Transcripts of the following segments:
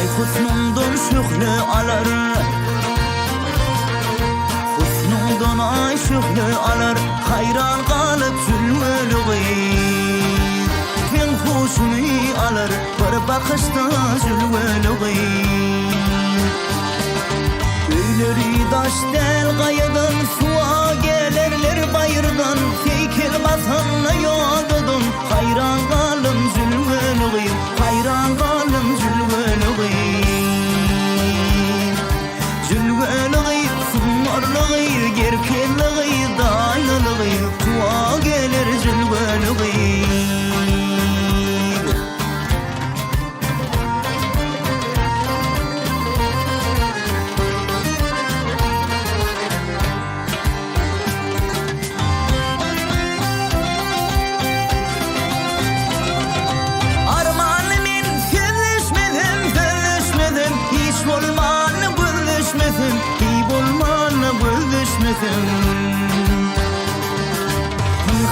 husnundan şühlü alar, husnundan ay şühlü alar, hayran kalıp zülmülüğü. Ben hoşumu alır bir bakışta zülmülüğü. Öyleri daş del gayadan, suğa gelirler bayırdan, heykel basanla yodadan, hayran kalım zülmülüğü, hayran kalım zülmülüğü. Zülmülüğü, sumarlığı, gerkelliği, daylılığı, suğa gelir zülmülüğü.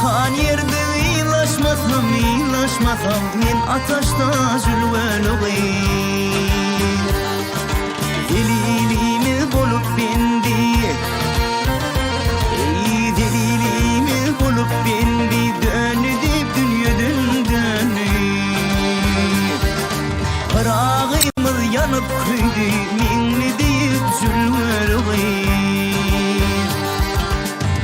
Han yerde ilaşmasam men ataşta zülmülüğü. Delilimi bulup bindi, ey delilimi bulup bindi, dönüdip dünyadan dönüp. Pırağımız yanıp kıydı, minni deyip zülmülüğü.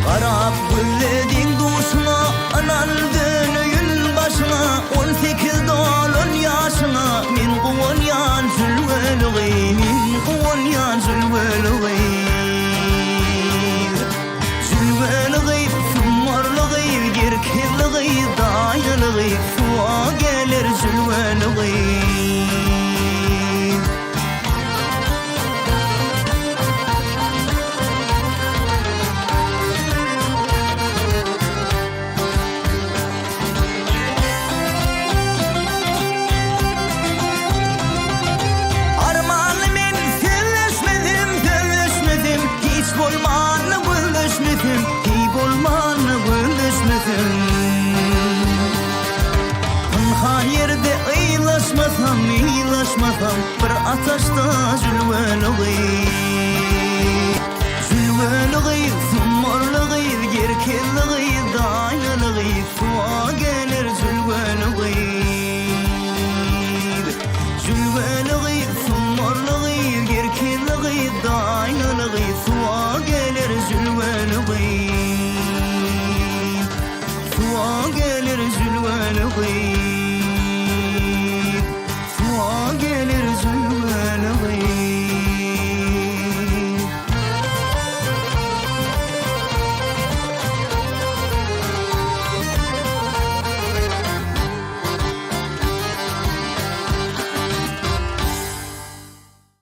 Karab gülledin duşuna, anan dönüyün başına, 18 dolun yaşına, min kuvan yan zülmülüğü, min kuvan yan zülmülüğü. Zülmülüğü, sumarlığı, gerkelliği, daylılığı, suğa gelir zülmülüğü. Han yerde ilaşmasam bir ataşta zülmülüğü. Zülmülüğü, sumarlığı, gerkelliği, daylılığı, suğa gelir zülmülüğü. Zülmülüğü, sumarlığı, gerkelliği, daylılığı, suğa gelir zülmülüğü. Suğa gelir zülmülüğü.